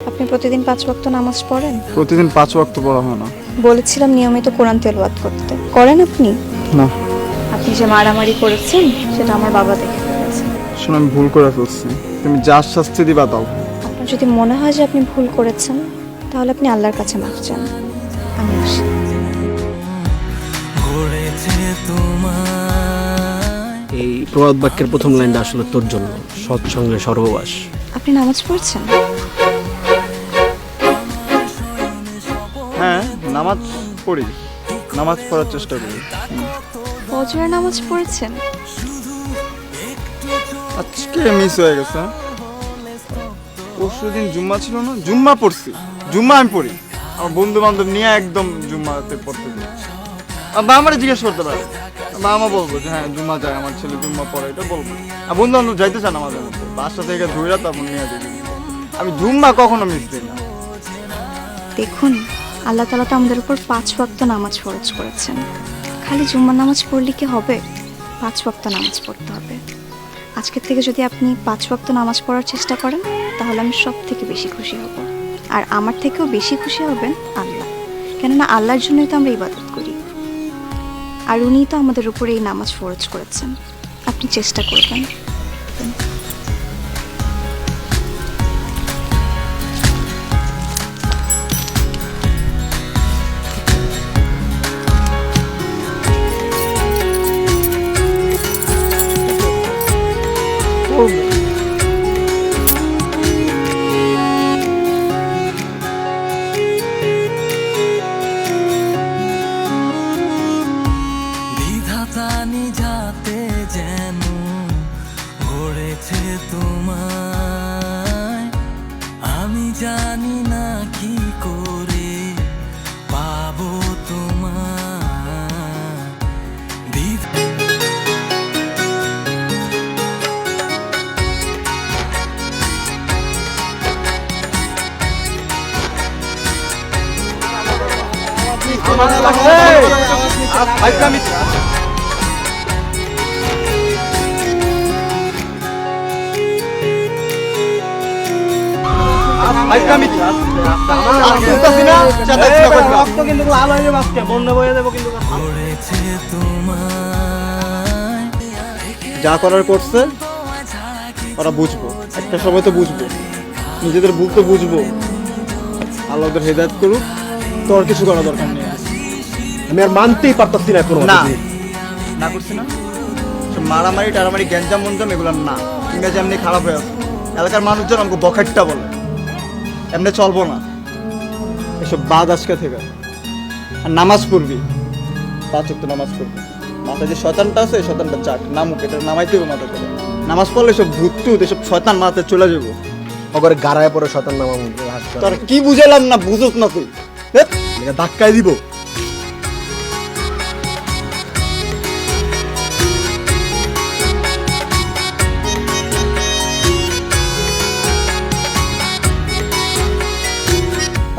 আপনি প্রতিদিন 5 ওয়াক্ত নামাজ পড়েন? প্রতিদিন 5 ওয়াক্ত পড়া হয় না। বলেছিলাম নিয়মিত কোরআন তেলাওয়াত করতে। করেন আপনি? না, আপনি যে মারামারি করেছেন সেটা আমার বাবা দেখে ফেলেছে। শোনো আমি ভুল করে ফেলছি, তুমি যা শাস্তি দিবা দাও। আপনার যদি মনে হয় যে আপনি ভুল করেছেন তাহলে আপনি আল্লাহর কাছে মাফ চান। আমি আসি। এই প্রবাদ বাক্যের প্রথম লাইনটা আসলে তোর জন্য, সৎসঙ্গে সর্ববাস। আপনি নামাজ পড়ছেন? হ্যাঁ, নামাজ পড়ি, নামাজ পড়ার চেষ্টা করি। ফজরের নামাজ পড়েছেন? আজকে মিস হয়ে গেছে। পরশুদিন জুম্মা ছিল না, জুম্মা পড়ছি। জুম্মা আমি পড়ি, আমার বন্ধু বান্ধব নিয়ে একদম জুম্মাতে পড়তে যাই। বা আমার জিজ্ঞেস করতে পারে, বা আমা বলবো যে হ্যাঁ জুম্মা যায়, আমার ছেলে জুম্মা পড়ে, এটা বলবো। আর বন্ধু বান্ধব যাইতে চান আমাদের মধ্যে, বাসা থেকে ধুইরা তারপর নিয়ে যাই। আমি জুম্মা কখনো মিস দিই না। দেখুন, আল্লাহ তাআলা তো আমাদের উপর 5 ওয়াক্ত নামাজ ফরজ করেছেন। খালি জুম্মার নামাজ পড়লে কি হবে? 5 ওয়াক্ত নামাজ পড়তে হবে। আজকের থেকে যদি আপনি 5 ওয়াক্ত নামাজ পড়ার চেষ্টা করেন তাহলে আমি সব থেকে বেশি খুশি হব। আর আমার থেকেও বেশি খুশি হবেন আল্লাহ, কেননা আল্লাহর জন্যই তো আমরা ইবাদত করি, আর উনিই তো আমাদের উপরে এই নামাজ ফরজ করেছেন। আপনি চেষ্টা করবেন। বিধাতানি যাতে যেন গড়েছে তোমায়, আমি জানি না কি করে পাবো তোমায়। গড়েছে তোমায়, যা করার করছে ওরা বুঝবো, একটা সময় তো বুঝবো, নিজেদের ভুল তো বুঝবো। আল্লাহ ওদের হেদায়েত করুক, তোর কিছু করা দরকার নেই। আমি আর মানতেই পারতাছি না কোনো না না করছি না, সব মারামারি টারামারি গ্যাঞ্জাম মঞ্জাম এগুলো না। ইংরেজি এমনি খারাপ হয়ে আছে, এলাকার মানুষজন আমাকে বখাটটা বলে, এমনি চলবো না। এসব বাদ আজকে থেকে। আর নামাজ পড়বি, 5 ওয়াক্ত নামাজ পড়বি। মাথায় যে শয়তানটা আছে এই শয়তানটা চাট নামুক, এটা নামাইতে হবে মাথা থেকে। নামাজ পড়লে সব ভূত টুত এসব শয়তান মাথায় চলে যাবো। ওগরে গাড়ায় পরে শতান নামা তোর কি বুঝালাম না, বুঝোস না তুই। ধ্যাৎ, ধাক্কায় দিব।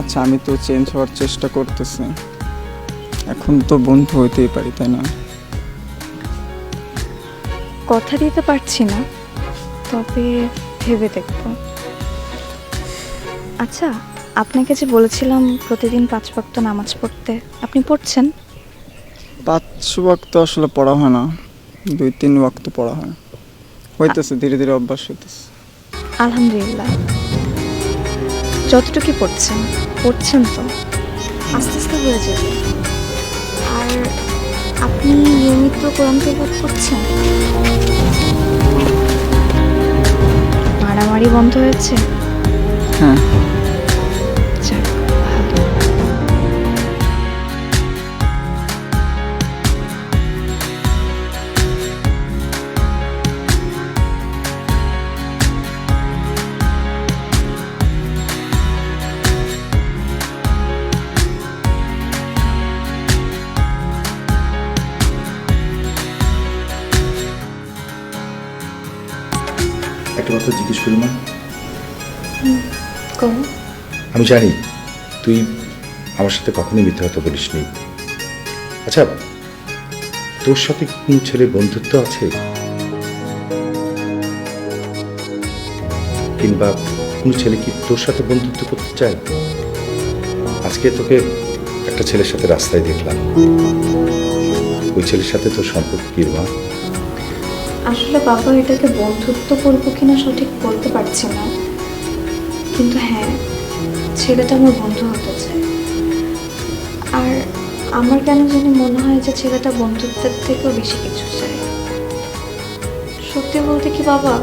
আচ্ছা আমি তো চেঞ্জ হওয়ার চেষ্টা করতেছি, এখন তো বন্ধু হইতেই পারি, তাই না? কথা দিতে পারছি না, তবে ভেবে দেখব। আচ্ছা, আপনাকে যে বলেছিলাম প্রতিদিন 5 ওয়াক্ত নামাজ পড়তে, আপনি পড়ছেন? 5 ওয়াক্ত আসলে পড়া হয় না, 2-3 ওয়াক্ত পড়া হয়। হইতেছে, ধীরে ধীরে অভ্যাস হইতেছে। আলহামদুলিল্লাহ। যতটুকু পড়ছেন তো আস্তে আস্তে হয়ে যাবে। আর আপনি নিয়মিত কোরআন তেলাওয়াত করছেন? মারামারি বন্ধ হয়েছে? হ্যাঁ, যাক, ভালো। একটা কথা জিজ্ঞেস করি মা। কোন? আমি জানি তুই আমার সাথে কখনোই মিথ্যা কথা বলিসনি। আচ্ছা, তোর সাথে কোন ছেলের বন্ধুত্ব আছে, কিংবা কোনো ছেলে কি তোর সাথে বন্ধুত্ব করতে চায়? আজকে তোকে একটা ছেলের সাথে রাস্তায় দেখলাম, ওই ছেলের সাথে তোর সম্পর্ক কি মা? আসলে বাবা এটাকে বন্ধুত্ব বলবো কিনা সঠিক বলতে পারছি না, কিন্তু হ্যাঁ, ছেলেটা আমার বন্ধু হতে চায়। আর আমার কেন জানি মনে হয় যে ছেলেটা বন্ধুত্বের থেকেও বেশি কিছু চায়। সত্যি বলতে কি বাবা,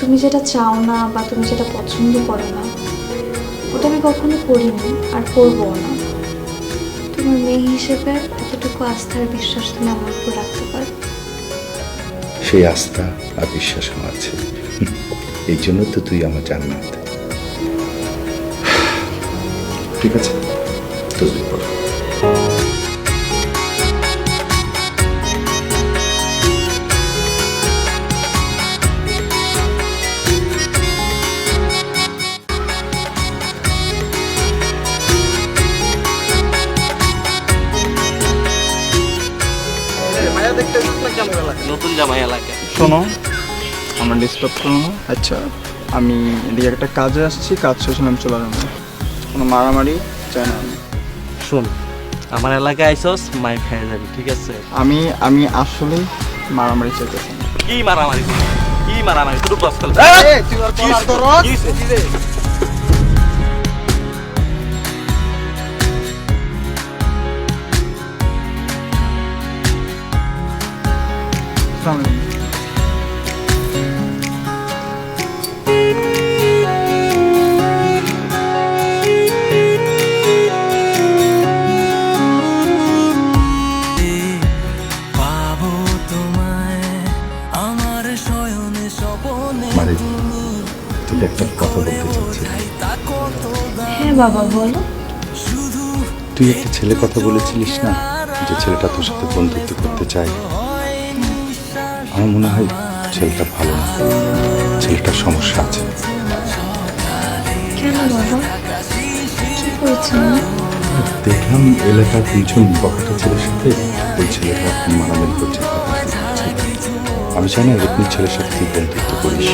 তুমি যেটা চাও না বা তুমি যেটা পছন্দ করো না, ওটা আমি কখনো করিনি আর করবো না। তোমার মেয়ে হিসেবে এতটুকু আস্থার বিশ্বাস তুমি আমার উপর রাখতে পারো। সেই আস্থা আর বিশ্বাস আমার আছে, এই জন্য তো তুই আমার জান্নাত। ঠিক আছে, তসবিহ পড়। মায়া দেখতে এসেছিস না কেমন লাগে? নতুন জামাই এলাকা। শোনো, আমার ডিস্টার্ব করো না। আচ্ছা, আমি এদিকে একটা কাজে আসছি, কাজ শেষ হলে আমি চলে যাবো। কোনো মারামারি চাই না আমি। শোন, আমার এলাকায় আইসস মাই খাই যাবি, ঠিক আছে? আমি আসলেই মারামারি চাইতেছি না। কি মারামারি? কি মারামারি? তুই বস কর। তুই আর তোর আর দরদ? আসসালামু আলাইকুম। পাবো তোমায় আমার শয়নে স্বপনে মানে তোকে একটা কথা বলতে চাচ্ছি। তা কত হ্যাঁ বাবা, বলো। তুই একটা ছেলে কথা বলেছিলিস না, যে ছেলেটা তোর সাথে বন্ধুত্ব করতে চায়। আমার মনে হয় ছেলেটা ভালো না, ছেলেটার সমস্যা আছে। কেন বাবা, কি করেছেন? দেখলাম এলাকার দুজন বকাটা ছেলের সাথে ওই ছেলেটা মারামারি করছে। আমি চাই না এরকম ছেলের সাথে তুই বন্ধুত্ব করিস।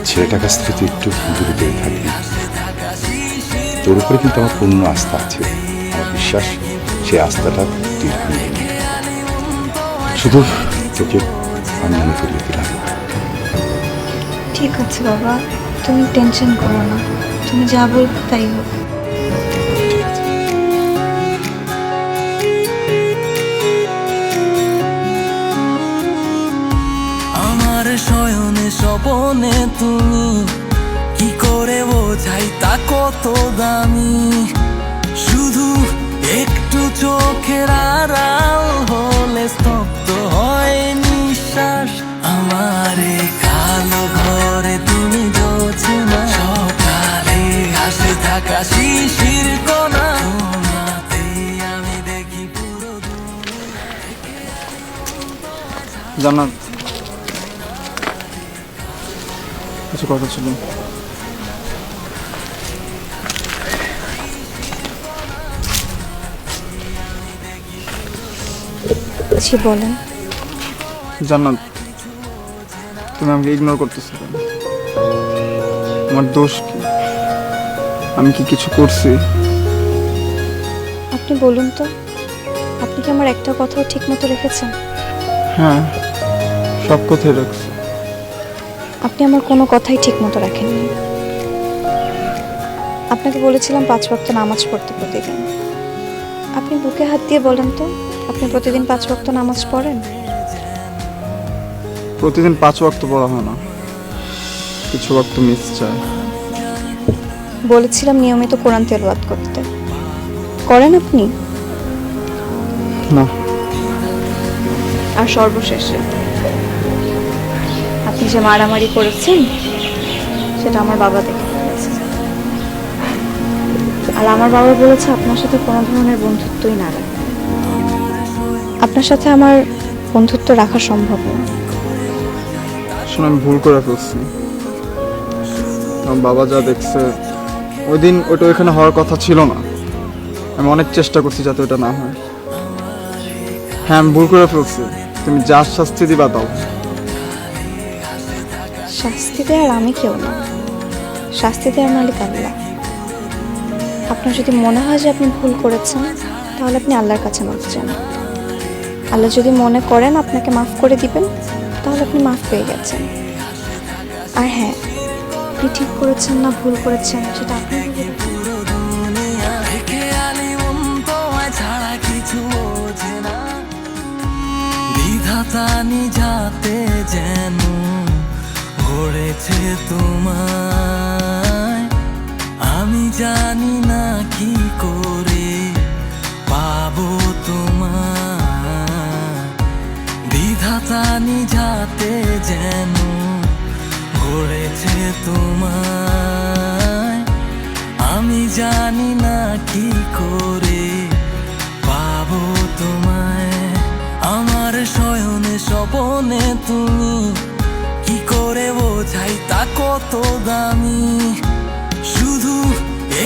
ছেলেটার কাছ থেকে তুই একটু দূরে দূরে থাকবি। তোর উপরে কিন্তু আমার পূর্ণ আস্থা আছে, আমার বিশ্বাস সেই আস্থাটা তুই ভাঙবি না। শুধু তোকে আমি মনে করিয়ে দিলাম। ঠিক আছে বাবা, তুমি টেনশন করো না, তুমি যা বলবে তাই হবে। ঠিক আছে। আমার শয়নে স্বপনে তুমি কি করে বোঝাই তা কত দামি। শুধু একটু চোখের আড়াল হলে স্তব্ধ হয় নিঃশ্বাস। আমার এই কালো ঘরে তুমি জোছনা, সকালে ঘাসে থাকা শিশির কোনা, তোমাতেই আমি দেখি পুরো জান্নাত, কিছু কথা ছিল। জি বলেন। জান্নাত, তুমি আমাকে ইগনোর করতেছো কেন? আমার দোষ কি? আমি কি কিছু করছি? আপনি বলুন তো, আপনি কি আমার একটা কথাও ঠিক মতো রেখেছেন? হ্যাঁ, সব কথাই রাখছি। আপনি আমার কোনো কথাই ঠিক মতো রাখেননি। আপনাকে বলেছিলাম 5 ওয়াক্ত নামাজ পড়তে প্রতিদিন। আপনি বুকে হাত দিয়ে বলেন তো, আপনি প্রতিদিন 5 ওয়াক্ত নামাজ পড়েন? প্রতিদিন 5 ওয়াক্ত পড়া হয় না, কিছু ওয়াক্ত মিস যায়। বলেছিলাম নিয়মিত কোরআন তেলাওয়াত করতে, করেন আপনি? না। আর সর্বশেষে আপনি যে মারামারি করেছেন সেটা আমার বাবা দেখে ফেলেছে। আর আমার বাবা বলেছে আপনার সাথে কোনো ধরনের বন্ধুত্বই না রাখতে। আপনার সাথে আমার বন্ধুত্ব রাখা সম্ভব না। আসলে আমি ভুল করে ফেলছি। আমার বাবা যা দেখছে, ওই দিন ওইটা ওইখানে হওয়ার কথা ছিল না। আমি অনেক চেষ্টা করছি যাতে ওটা না হয়। হ্যাঁ, আমি ভুল করে ফেলছি। তুমি যা শাস্তি দিবা দাও। শাস্তি দেওয়ার আমি কেউ না, শাস্তি দেওয়ার মালিক আল্লাহ। আপনার যদি মনে হয় যে আপনি ভুল করেছেন, তাহলে আপনি আল্লাহর কাছে মাফ চান। আল্লাহ যদি মনে করেন আপনাকে মাফ করে দিবেন, তাহলে আপনি মাফ পেয়ে গেছেন। আর হ্যাঁ, আপনি ঠিক করেছেন না ভুল করেছেন সেটা আপনি ভেবে দেখুন। পুরো দুনিয়া থেকে আলিমন তোমায় ছাড়া কিছু বোঝে না। বিধাতা নিজাতে যেন গড়েছে তোমায়, আমি জানি না কি করে পাবো তোমায়। বিধাতা নিজাতে যেন গড়েছে তোমায়, আমি জানি না কি করে পাবো তোমায়। আমার শয়নে স্বপনে তুমি, কি করে বোঝাই তা কত দামি। শুধু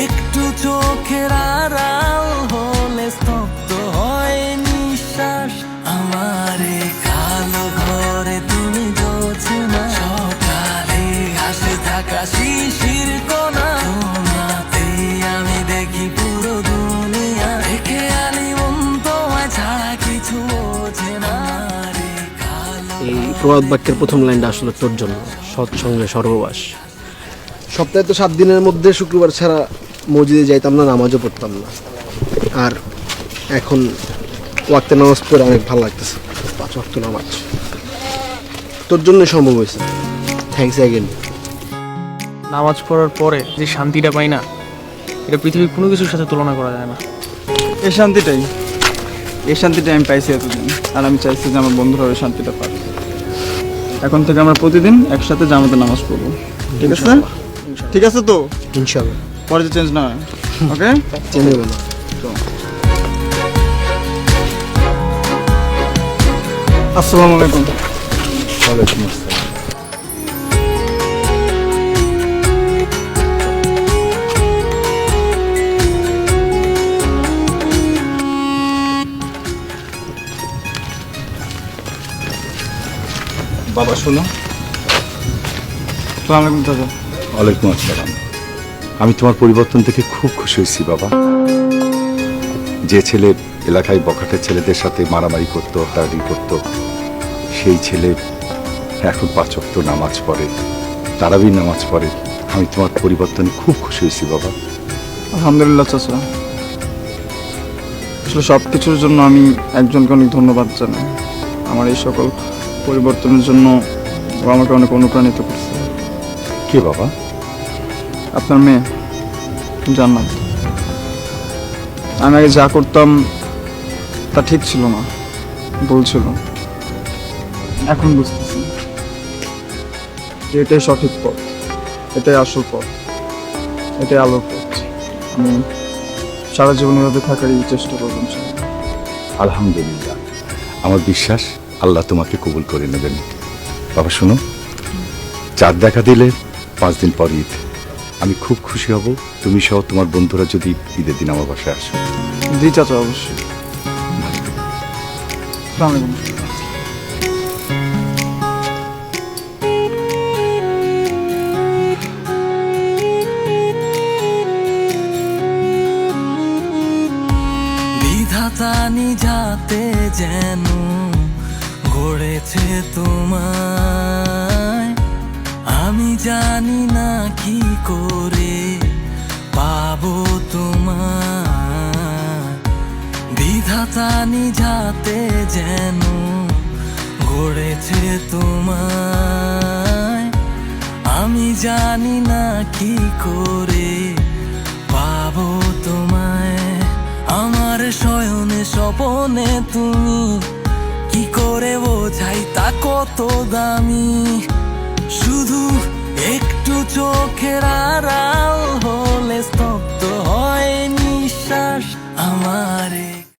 একটু চোখের আড়াল হলে স্তব্ধ হয় নিঃশ্বাস। আমার এই কালো ঘরে তুমি জোছনা, সকালে ঘাসে থাকা শিশির কোনা, তোমাতেই আমি দেখি পুরো দুনিয়া থেকে আলিমন তোমায় ছাড়া কিছু বোঝে না। আমার এই কালো এই প্রবাদ বাক্যের প্রথম লাইনটা আসলে তোর জন্য, সৎসঙ্গে সর্ববাস। সপ্তাহে তো 7 দিনের মধ্যে শুক্রবার ছাড়া মসজিদে যাইতাম না, নামাজও পড়তাম না। আর এখন ওয়াক্তে নামাজ পড়ে অনেক ভালো লাগতেছে। 5 ওয়াক্ত নামাজ তোর জন্য সম্ভব হয়েছে। Thanks again. নামাজ পড়ার পরে যে শান্তিটা পাই না, এটা পৃথিবীর কোনো কিছুর সাথে তুলনা করা যায় না। এই শান্তিটাই আমি পাইছি এতদিন, আর আমি চাইছি যে আমার বন্ধুরা ওই শান্তিটা পাবে। এখন থেকে আমরা প্রতিদিন একসাথে জামাতে নামাজ পড়বো, ঠিক আছে? ঠিক আছে তো, ইনশাল্লাহ। পরে যে চেঞ্জ না হয়, ওকে? চেঞ্জ হবে না। আসসালামু আলাইকুম। ওয়ালাইকুম আসসালাম। বাবা শোনো। আসসালামু আলাইকুম দাদা। ওয়ালাইকুম আসসালাম। আমি তোমার পরিবর্তন থেকে খুব খুশি হয়েছি বাবা। যে ছেলে এলাকায় বখাটে ছেলেদের সাথে মারামারি করতো, হারাহারি করতো, সেই ছেলে এখন 5 ওয়াক্ত নামাজ পড়ে, তারাবির নামাজ পড়ে। আমি তোমার পরিবর্তনে খুব খুশি হয়েছি বাবা। আলহামদুলিল্লাহ চাচা। আসলে সব কিছুর জন্য আমি একজনকে অনেক ধন্যবাদ জানাই। আমার এই সকল পরিবর্তনের জন্য ও আমাকে অনেক অনুপ্রাণিত করছে। কে বাবা? আপনার মেয়ে জান্নাত। আমি আগে যা করতাম তা ঠিক ছিল না, ভুল ছিল। এখন বুঝতেছি যে এটাই সঠিক পথ, এটাই আসল পথ, এটাই আলোর পথ। আমি সারা জীবন এভাবে থাকারই চেষ্টা করবেন। আলহামদুলিল্লাহ, আমার বিশ্বাস আল্লাহ তোমাকে কবুল করে নেবেন। বাবা শোনো, চাঁদ দেখা দিলে 5 দিন পর ঈদ। আমি খুব খুশি হব তুমি সহ তোমার বন্ধুরা যদি ঈদের দিন আমার বাসায় আসো। জি চাচা, অবশ্যই। আসসালামু আলাইকুম। বিধাতা নিজাতে যেন গড়েছে তোমায়, আমি জানি না কি করে পাবো তোমায়। বিধাতা নিজাতে যেন গড়েছে তোমায়, আমি জানি না কি করে পাবো তোমায়। আমার শয়নে স্বপনে তুমি, কি করে বোঝাই তা কত দামি। শুধু একটু চোখের আড়াল